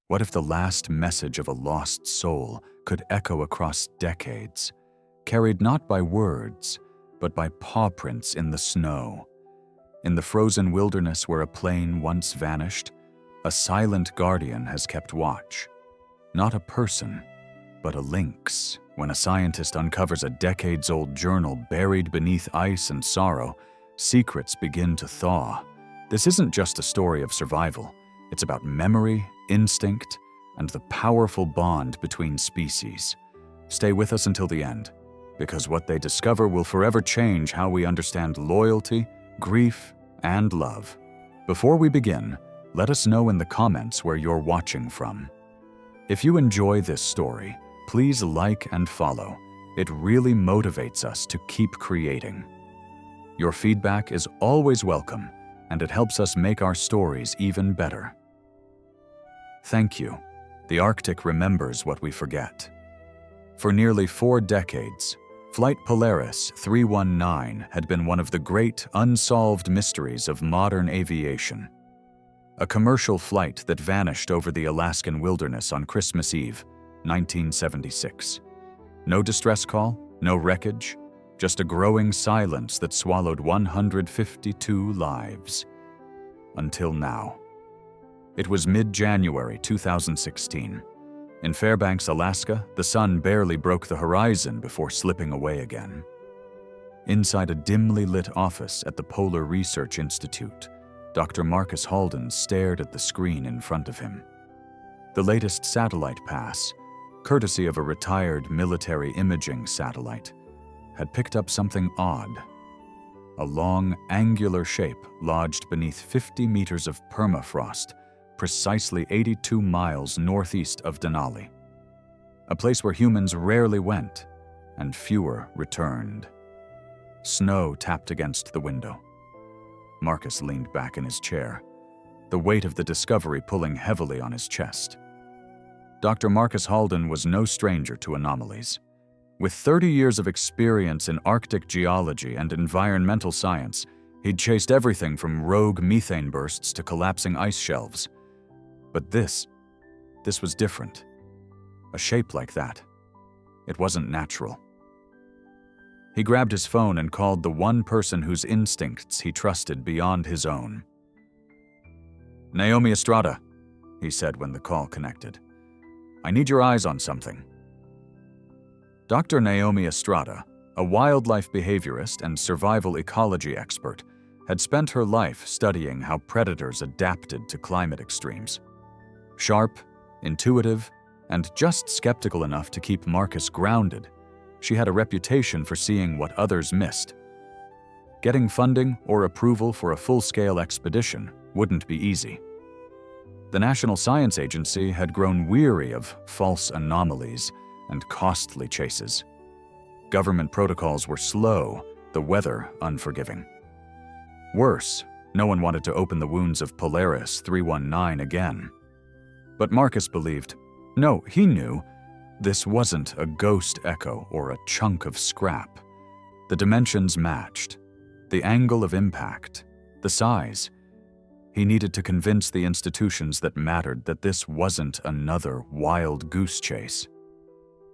What if the last message of a lost soul could echo across decades, carried not by words, but by paw prints in the snow? In the frozen wilderness where a plane once vanished, a silent guardian has kept watch. Not a person, but a lynx. When a scientist uncovers a decades-old journal buried beneath ice and sorrow, secrets begin to thaw. This isn't just a story of survival. It's about memory, instinct, and the powerful bond between species. Stay with us until the end, because what they discover will forever change how we understand loyalty, grief, and love. Before we begin, let us know in the comments where you're watching from. If you enjoy this story, please like and follow. It really motivates us to keep creating. Your feedback is always welcome, and it helps us make our stories even better. Thank you. The Arctic remembers what we forget. For nearly 4 decades, Flight Polaris 319 had been one of the great unsolved mysteries of modern aviation. A commercial flight that vanished over the Alaskan wilderness on Christmas Eve, 1976. No distress call, no wreckage, just a growing silence that swallowed 152 lives. Until now. It was mid-January 2016. In Fairbanks, Alaska, the sun barely broke the horizon before slipping away again. Inside a dimly lit office at the Polar Research Institute, Dr. Marcus Halden stared at the screen in front of him. The latest satellite pass, courtesy of a retired military imaging satellite, had picked up something odd. A long, angular shape lodged beneath 50 meters of permafrost, precisely 82 miles northeast of Denali. A place where humans rarely went, and fewer returned. Snow tapped against the window. Marcus leaned back in his chair, the weight of the discovery pulling heavily on his chest. Dr. Marcus Halden was no stranger to anomalies. With 30 years of experience in Arctic geology and environmental science, he'd chased everything from rogue methane bursts to collapsing ice shelves. But this was different. A shape like that. It wasn't natural. He grabbed his phone and called the one person whose instincts he trusted beyond his own. "Naomi Estrada," he said when the call connected. "I need your eyes on something." Dr. Naomi Estrada, a wildlife behaviorist and survival ecology expert, had spent her life studying how predators adapted to climate extremes. Sharp, intuitive, and just skeptical enough to keep Marcus grounded, she had a reputation for seeing what others missed. Getting funding or approval for a full-scale expedition wouldn't be easy. The National Science Agency had grown weary of false anomalies and costly chases. Government protocols were slow, the weather unforgiving. Worse, no one wanted to open the wounds of Polaris 319 again. But Marcus believed, no, he knew, this wasn't a ghost echo or a chunk of scrap. The dimensions matched, the angle of impact, the size. He needed to convince the institutions that mattered that this wasn't another wild goose chase.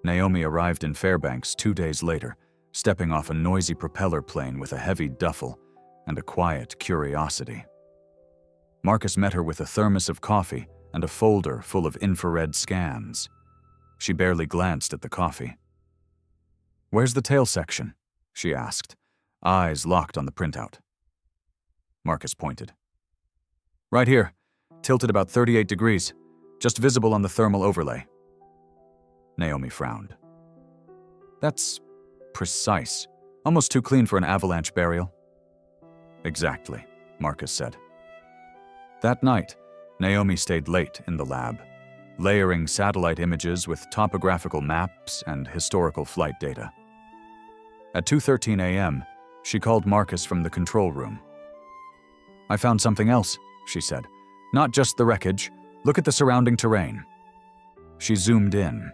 Naomi arrived in Fairbanks 2 days later, stepping off a noisy propeller plane with a heavy duffel and a quiet curiosity. Marcus met her with a thermos of coffee and a folder full of infrared scans. She barely glanced at the coffee. "Where's the tail section?" she asked, eyes locked on the printout. Marcus pointed. "Right here, tilted about 38 degrees, just visible on the thermal overlay." Naomi frowned. "That's precise, almost too clean for an avalanche burial." "Exactly," Marcus said. That night, Naomi stayed late in the lab, layering satellite images with topographical maps and historical flight data. At 2:13 a.m., she called Marcus from the control room. "I found something else," she said. "Not just the wreckage. Look at the surrounding terrain." She zoomed in.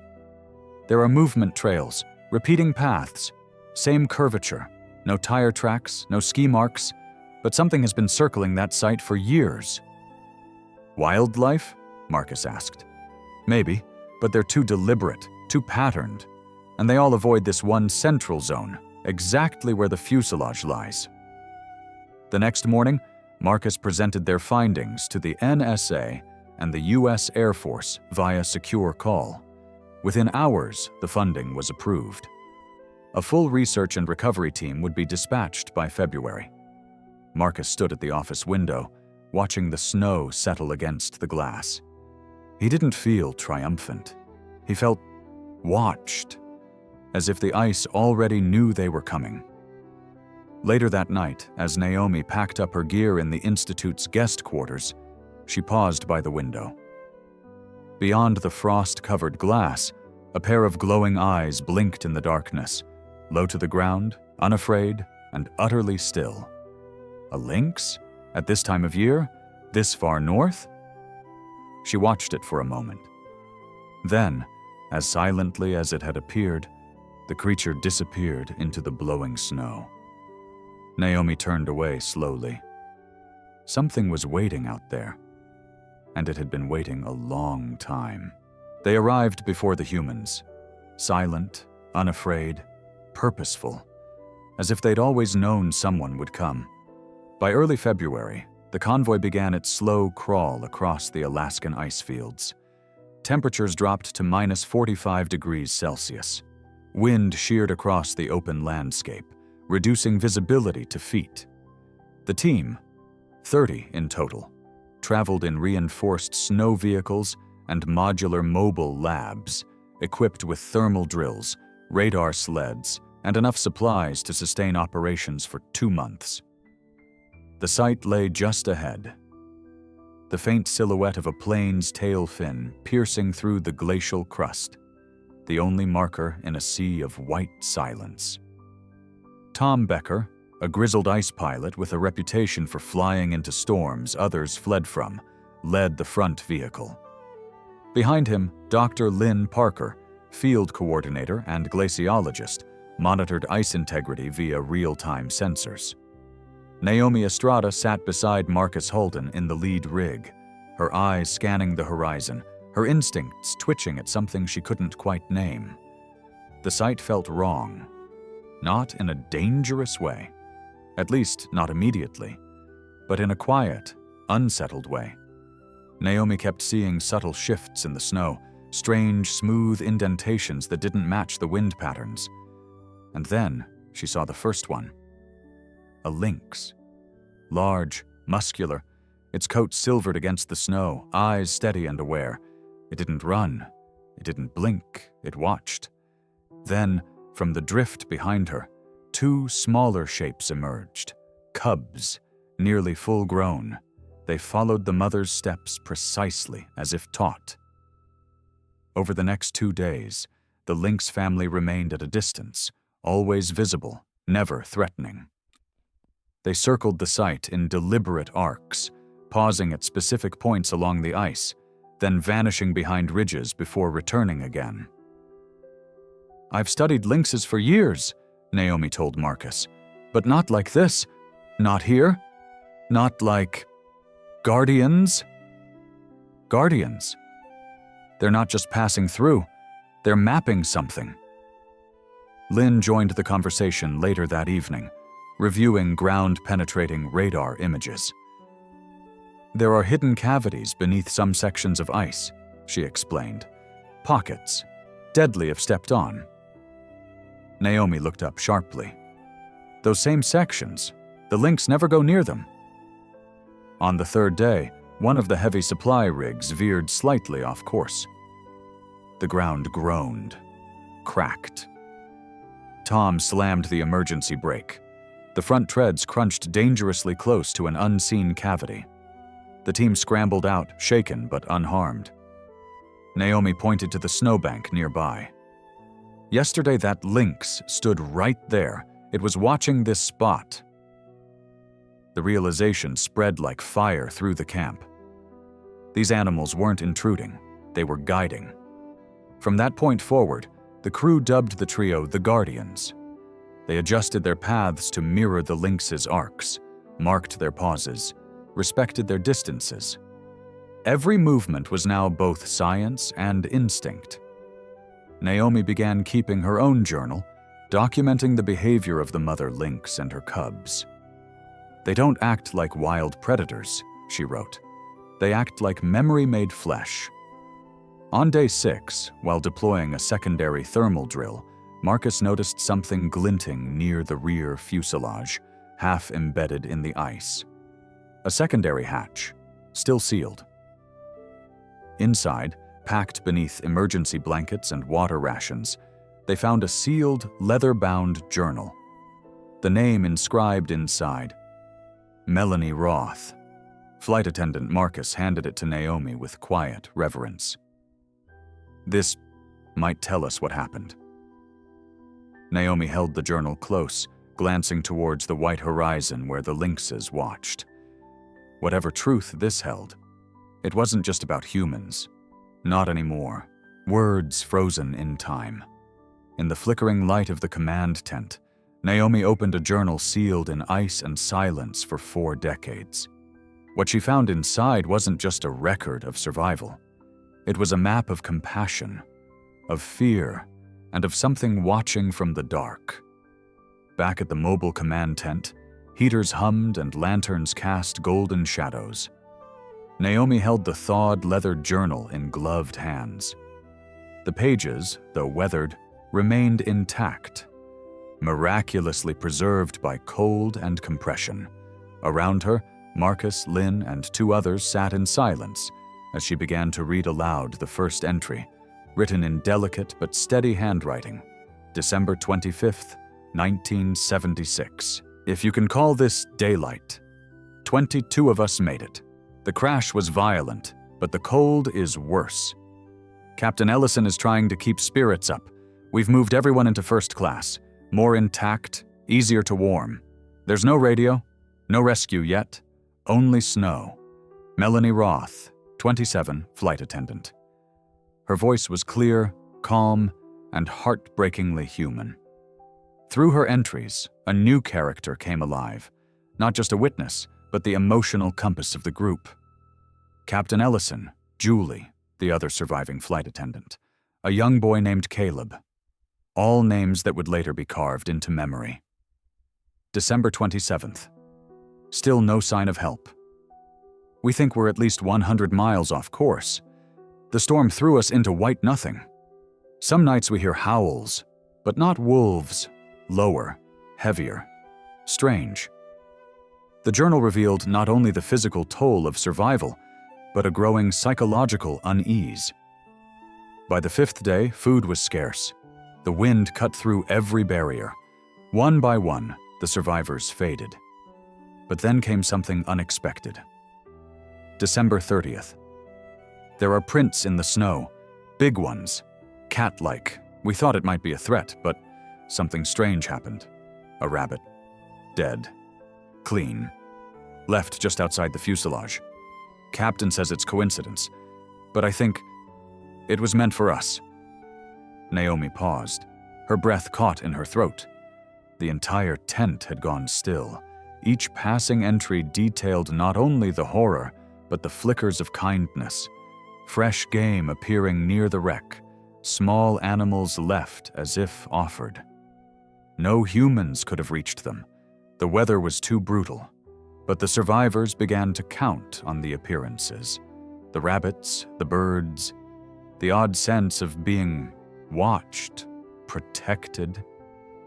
There are movement trails, repeating paths, same curvature, no tire tracks, no ski marks, but something has been circling that site for years. "Wildlife?" Marcus asked. Maybe, but they're too deliberate, too patterned, and they all avoid this one central zone, exactly where the fuselage lies. The next morning, Marcus presented their findings to the NSA and the U.S. Air Force via secure call. Within hours, the funding was approved. A full research and recovery team would be dispatched by February. Marcus stood at the office window, watching the snow settle against the glass. He didn't feel triumphant. He felt watched, as if the ice already knew they were coming. Later that night, as Naomi packed up her gear in the Institute's guest quarters, she paused by the window. Beyond the frost-covered glass, a pair of glowing eyes blinked in the darkness, low to the ground, unafraid, and utterly still. A lynx? At this time of year? This far north? She watched it for a moment. Then, as silently as it had appeared, the creature disappeared into the blowing snow. Naomi turned away slowly. Something was waiting out there, and it had been waiting a long time. They arrived before the humans, silent, unafraid, purposeful, as if they'd always known someone would come. By early February, the convoy began its slow crawl across the Alaskan ice fields. Temperatures dropped to minus 45 degrees Celsius. Wind sheared across the open landscape, reducing visibility to feet. The team, 30 in total, traveled in reinforced snow vehicles and modular mobile labs, equipped with thermal drills, radar sleds, and enough supplies to sustain operations for 2 months. The site lay just ahead. The faint silhouette of a plane's tail fin piercing through the glacial crust, the only marker in a sea of white silence. Tom Becker, a grizzled ice pilot with a reputation for flying into storms others fled from, led the front vehicle. Behind him, Dr. Lynn Parker, field coordinator and glaciologist, monitored ice integrity via real-time sensors. Naomi Estrada sat beside Marcus Holden in the lead rig, her eyes scanning the horizon, her instincts twitching at something she couldn't quite name. The sight felt wrong. Not in a dangerous way, at least not immediately, but in a quiet, unsettled way. Naomi kept seeing subtle shifts in the snow, strange, smooth indentations that didn't match the wind patterns. And then she saw the first one. A lynx. Large, muscular, its coat silvered against the snow, eyes steady and aware. It didn't run. It didn't blink. It watched. Then, from the drift behind her, 2 smaller shapes emerged. Cubs, nearly full-grown. They followed the mother's steps precisely as if taught. Over the next 2 days, the lynx family remained at a distance, always visible, never threatening. They circled the site in deliberate arcs, pausing at specific points along the ice, then vanishing behind ridges before returning again. "I've studied lynxes for years," Naomi told Marcus, "but not like this. Not here. Not like guardians." Guardians. They're not just passing through, they're mapping something. Lynn joined the conversation later that evening, reviewing ground-penetrating radar images. "There are hidden cavities beneath some sections of ice," she explained. "Pockets, deadly if stepped on." Naomi looked up sharply. "Those same sections, the lynx never go near them." On the 3rd day, one of the heavy supply rigs veered slightly off course. The ground groaned, cracked. Tom slammed the emergency brake. The front treads crunched dangerously close to an unseen cavity. The team scrambled out, shaken but unharmed. Naomi pointed to the snowbank nearby. "Yesterday that lynx stood right there. It was watching this spot." The realization spread like fire through the camp. These animals weren't intruding, they were guiding. From that point forward, the crew dubbed the trio the Guardians. They adjusted their paths to mirror the lynx's arcs, marked their pauses, respected their distances. Every movement was now both science and instinct. Naomi began keeping her own journal, documenting the behavior of the mother lynx and her cubs. "They don't act like wild predators," she wrote. "They act like memory-made flesh." On day 6, while deploying a secondary thermal drill, Marcus noticed something glinting near the rear fuselage, half embedded in the ice. A secondary hatch, still sealed. Inside, packed beneath emergency blankets and water rations, they found a sealed, leather-bound journal. The name inscribed inside, Melanie Roth. Flight attendant Marcus handed it to Naomi with quiet reverence. "This might tell us what happened." Naomi held the journal close, glancing towards the white horizon where the lynxes watched. Whatever truth this held, it wasn't just about humans. Not anymore. Words frozen in time. In the flickering light of the command tent, Naomi opened a journal sealed in ice and silence for 4 decades. What she found inside wasn't just a record of survival. It was a map of compassion, of fear, and of something watching from the dark. Back at the mobile command tent, heaters hummed and lanterns cast golden shadows. Naomi held the thawed leather journal in gloved hands. The pages, though weathered, remained intact, miraculously preserved by cold and compression. Around her, Marcus, Lynn, and 2 others sat in silence as she began to read aloud the first entry, written in delicate but steady handwriting. December 25th, 1976. "If you can call this daylight, 22 of us made it. The crash was violent, but the cold is worse. Captain Ellison is trying to keep spirits up. We've moved everyone into first class, more intact, easier to warm. There's no radio, no rescue yet, only snow. Melanie Roth, 27, flight attendant." Her voice was clear, calm, and heartbreakingly human. Through her entries, a new character came alive, not just a witness, but the emotional compass of the group. Captain Ellison, Julie, the other surviving flight attendant, a young boy named Caleb. All names that would later be carved into memory. December 27th. Still no sign of help. "We think we're at least 100 miles off course. The storm threw us into white nothing. Some nights we hear howls, but not wolves, lower, heavier, strange." The journal revealed not only the physical toll of survival, but a growing psychological unease. By the 5th day, food was scarce. The wind cut through every barrier. One by one, the survivors faded. But then came something unexpected. December 30th. "There are prints in the snow, big ones, cat-like. We thought it might be a threat, but something strange happened. A rabbit. Dead. Clean. Left just outside the fuselage. Captain says it's coincidence, but I think it was meant for us." Naomi paused, her breath caught in her throat. The entire tent had gone still. Each passing entry detailed not only the horror, but the flickers of kindness. Fresh game appearing near the wreck, small animals left as if offered. No humans could have reached them. The weather was too brutal. But the survivors began to count on the appearances. The rabbits, the birds, the odd sense of being watched, protected.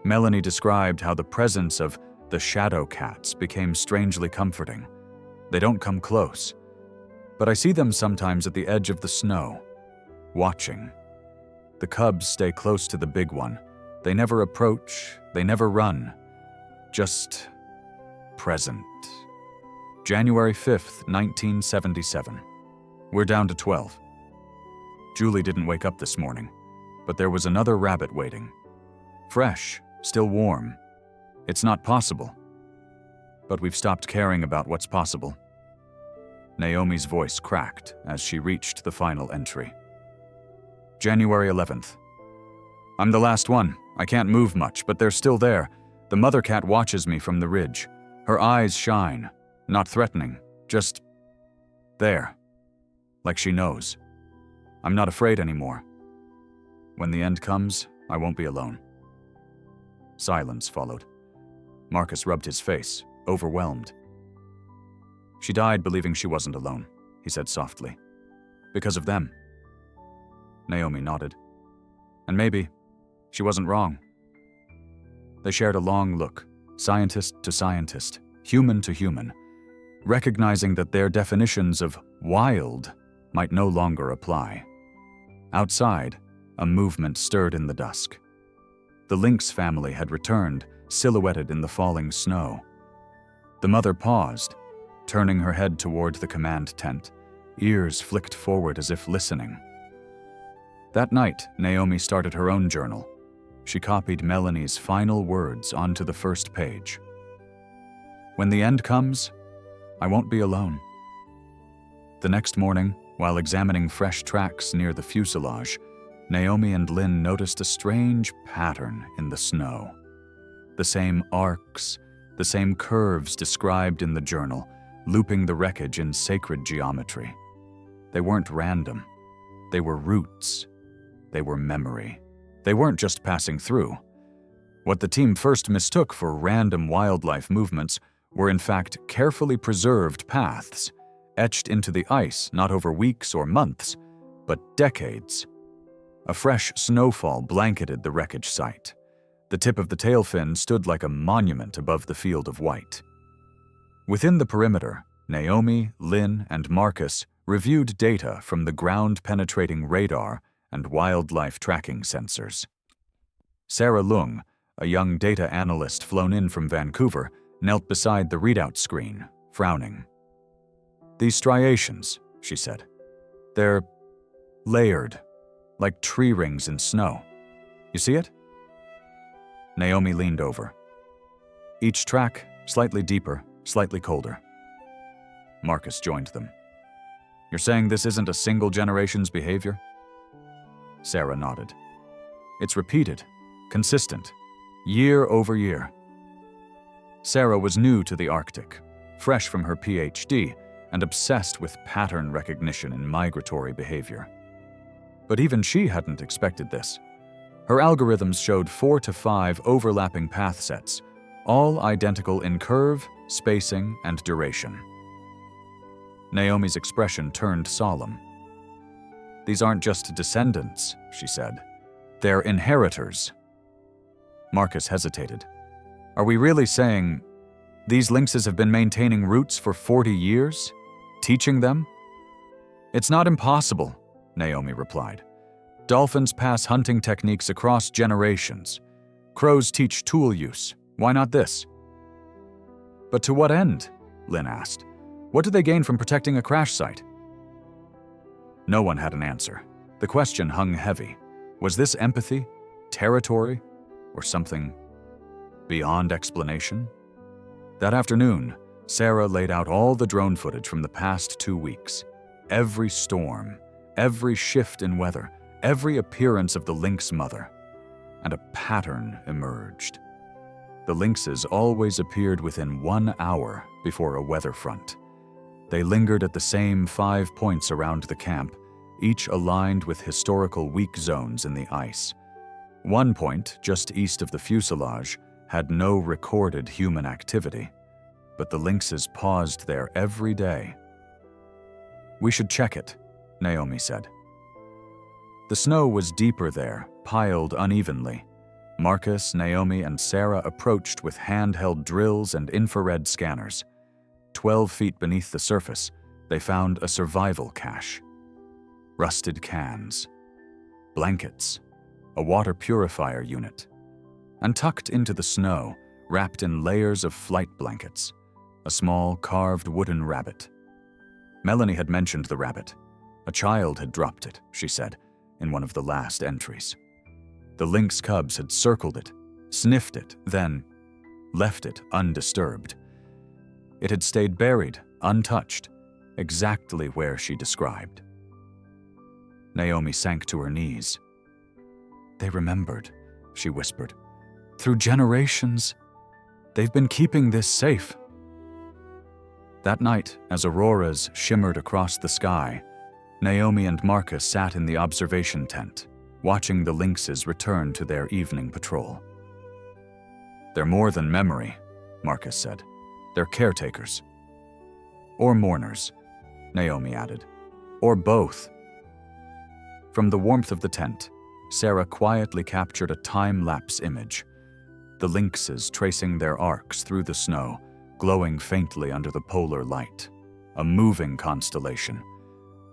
Melanie described how the presence of the shadow cats became strangely comforting. "They don't come close, but I see them sometimes at the edge of the snow, watching. The cubs stay close to the big one. They never approach, they never run, just present." January 5th, 1977. "We're down to 12. Julie didn't wake up this morning, but there was another rabbit waiting. Fresh, still warm. It's not possible. But we've stopped caring about what's possible." Naomi's voice cracked as she reached the final entry. January 11th. "I'm the last one. I can't move much, but they're still there. The mother cat watches me from the ridge. Her eyes shine. Not threatening, just there. like she knows. I'm not afraid anymore. When the end comes, I won't be alone. Silence followed. Marcus rubbed his face, overwhelmed. She died believing she wasn't alone, he said softly. Because of them. Naomi nodded. And maybe she wasn't wrong. They shared a long look, scientist to scientist, human to human, recognizing that their definitions of wild might no longer apply. Outside, a movement stirred in the dusk. The lynx family had returned, silhouetted in the falling snow. The mother paused, turning her head toward the command tent, ears flicked forward as if listening. That night, Naomi started her own journal. She copied Melanie's final words onto the first page. When the end comes, I won't be alone. The next morning, while examining fresh tracks near the fuselage, Naomi and Lynn noticed a strange pattern in the snow. The same arcs, the same curves described in the journal, looping the wreckage in sacred geometry. They weren't random. They were roots. They were memory. They weren't just passing through. What the team first mistook for random wildlife movements were in fact carefully preserved paths, etched into the ice not over weeks or months, but decades. A fresh snowfall blanketed the wreckage site. The tip of the tail fin stood like a monument above the field of white. Within the perimeter, Naomi, Lynn, and Marcus reviewed data from the ground-penetrating radar and wildlife tracking sensors. Sarah Lung, a young data analyst flown in from Vancouver, knelt beside the readout screen, frowning. These striations, she said. They're layered, like tree rings in snow. You see it? Naomi leaned over. Each track, slightly deeper, slightly colder. Marcus joined them. You're saying this isn't a single generation's behavior? Sarah nodded. It's repeated, consistent, year over year. Sarah was new to the Arctic, fresh from her PhD, and obsessed with pattern recognition in migratory behavior. But even she hadn't expected this. Her algorithms showed 4 to 5 overlapping path sets, all identical in curve, spacing, and duration. Naomi's expression turned solemn. These aren't just descendants, she said. They're inheritors. Marcus hesitated. Are we really saying these lynxes have been maintaining roots for 40 years? Teaching them? It's not impossible, Naomi replied. Dolphins pass hunting techniques across generations. Crows teach tool use. Why not this? But to what end? Lynn asked. What do they gain from protecting a crash site? No one had an answer. The question hung heavy. Was this empathy, territory, or something beyond explanation? That afternoon, Sarah laid out all the drone footage from the past 2 weeks. Every storm, every shift in weather, every appearance of the lynx mother. And a pattern emerged. The lynxes always appeared within 1 hour before a weather front. They lingered at the same 5 points around the camp, each aligned with historical weak zones in the ice. One point, just east of the fuselage, had no recorded human activity, but the lynxes paused there every day. We should check it, Naomi said. The snow was deeper there, piled unevenly. Marcus, Naomi, and Sarah approached with handheld drills and infrared scanners. 12 feet beneath the surface, they found a survival cache. Rusted cans, blankets, a water purifier unit, and tucked into the snow, wrapped in layers of flight blankets, a small carved wooden rabbit. Melanie had mentioned the rabbit. A child had dropped it, she said, in one of the last entries. The lynx cubs had circled it, sniffed it, then left it undisturbed. It had stayed buried, untouched, exactly where she described. Naomi sank to her knees. They remembered, she whispered. Through generations, they've been keeping this safe. That night, as auroras shimmered across the sky, Naomi and Marcus sat in the observation tent, watching the lynxes return to their evening patrol. "They're more than memory," Marcus said. "They're caretakers." "Or mourners," Naomi added. "Or both." From the warmth of the tent, Sarah quietly captured a time-lapse image. The lynxes tracing their arcs through the snow, glowing faintly under the polar light. A moving constellation.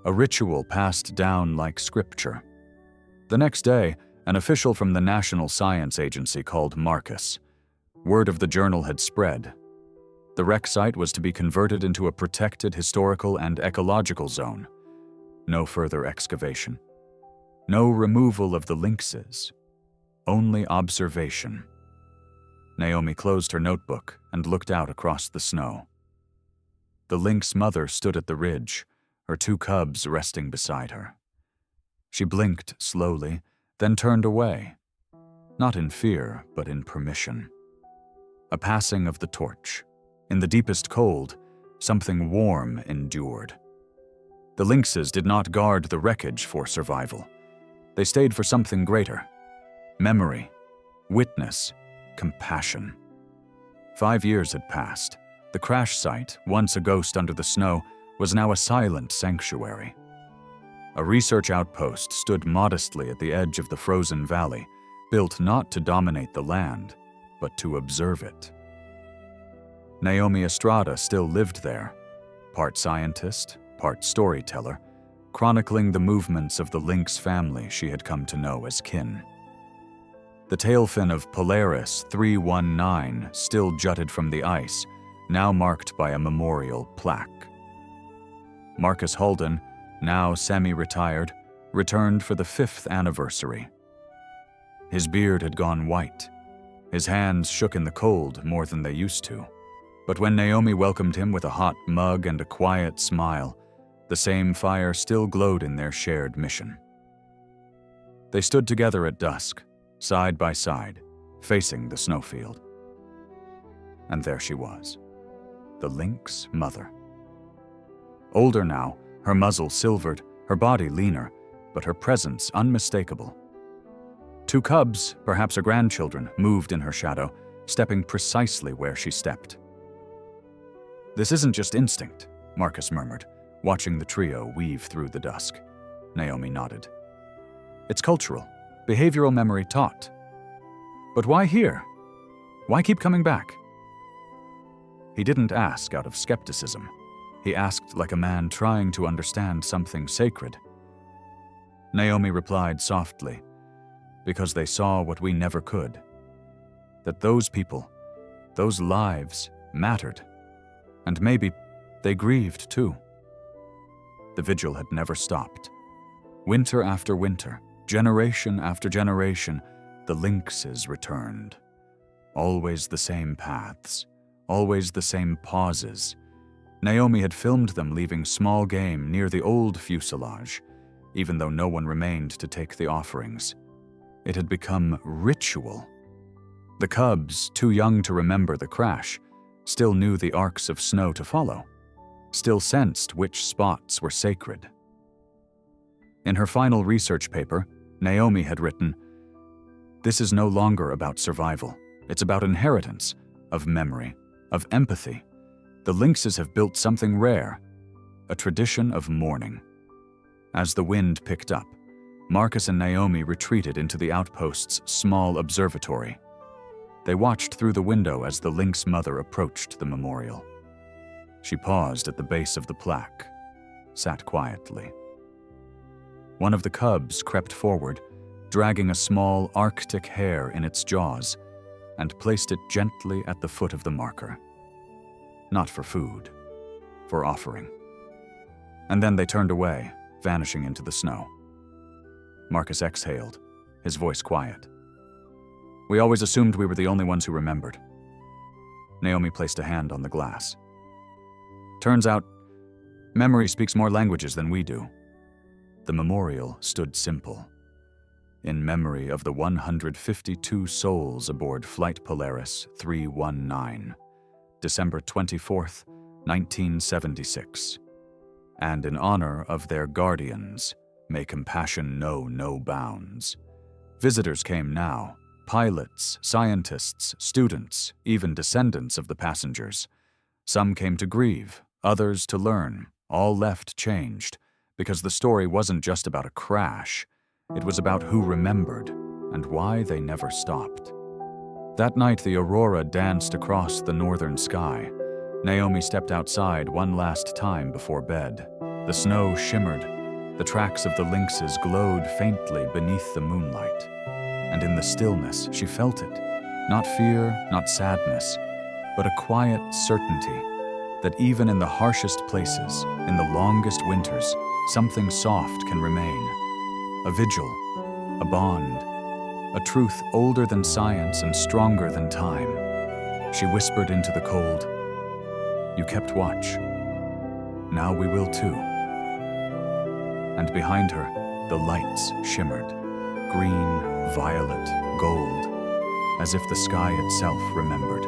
A ritual passed down like scripture. The next day, an official from the National Science Agency called Marcus. Word of the journal had spread. The wreck site was to be converted into a protected historical and ecological zone. No further excavation. No removal of the lynxes. Only observation. Naomi closed her notebook and looked out across the snow. The lynx mother stood at the ridge, her 2 cubs resting beside her. She blinked slowly, then turned away. Not in fear, but in permission. A passing of the torch. In the deepest cold, something warm endured. The lynxes did not guard the wreckage for survival. They stayed for something greater. Memory, witness, compassion. 5 years had passed. The crash site, once a ghost under the snow, was now a silent sanctuary. A research outpost stood modestly at the edge of the frozen valley, built not to dominate the land, but to observe it. Naomi Estrada still lived there, part scientist, part storyteller, chronicling the movements of the lynx family she had come to know as kin. The tail fin of Polaris 319 still jutted from the ice, now marked by a memorial plaque. Marcus Holden, now semi-retired, returned for the 5th anniversary. His beard had gone white. His hands shook in the cold more than they used to. But when Naomi welcomed him with a hot mug and a quiet smile, the same fire still glowed in their shared mission. They stood together at dusk, side by side, facing the snowfield. And there she was, the lynx mother. Older now, her muzzle silvered, her body leaner, but her presence unmistakable. 2 cubs, perhaps her grandchildren, moved in her shadow, stepping precisely where she stepped. "This isn't just instinct," Marcus murmured, watching the trio weave through the dusk. Naomi nodded. "It's cultural, behavioral memory taught. But why here? Why keep coming back?" He didn't ask out of skepticism. He asked like a man trying to understand something sacred. Naomi replied softly, "Because they saw what we never could. That those people, those lives, mattered. And maybe they grieved too." The vigil had never stopped. Winter after winter, generation after generation, the lynxes returned. Always the same paths, always the same pauses. Naomi had filmed them leaving small game near the old fuselage, even though no one remained to take the offerings. It had become ritual. The cubs, too young to remember the crash, still knew the arcs of snow to follow, still sensed which spots were sacred. In her final research paper, Naomi had written, "This is no longer about survival. It's about inheritance, of memory, of empathy. The lynxes have built something rare, a tradition of mourning." As the wind picked up, Marcus and Naomi retreated into the outpost's small observatory. They watched through the window as the lynx mother approached the memorial. She paused at the base of the plaque, sat quietly. One of the cubs crept forward, dragging a small Arctic hare in its jaws, and placed it gently at the foot of the marker. Not for food, for offering. And then they turned away, vanishing into the snow. Marcus exhaled, his voice quiet. "We always assumed we were the only ones who remembered." Naomi placed a hand on the glass. "Turns out, memory speaks more languages than we do." The memorial stood simple. In memory of the 152 souls aboard Flight Polaris 319, December 24th, 1976. and in honor of their guardians, may compassion know no bounds. Visitors came now, pilots, scientists, students, even descendants of the passengers. Some came to grieve, others to learn, all left changed, because the story wasn't just about a crash, it was about who remembered and why they never stopped. That night, the aurora danced across the northern sky. Naomi stepped outside one last time before bed. The snow shimmered. The tracks of the lynxes glowed faintly beneath the moonlight. And in the stillness, she felt it. Not fear, not sadness, but a quiet certainty that even in the harshest places, in the longest winters, something soft can remain. A vigil, a bond, a truth older than science and stronger than time. She whispered into the cold, "You kept watch. Now we will too." And behind her, the lights shimmered, green, violet, gold, as if the sky itself remembered.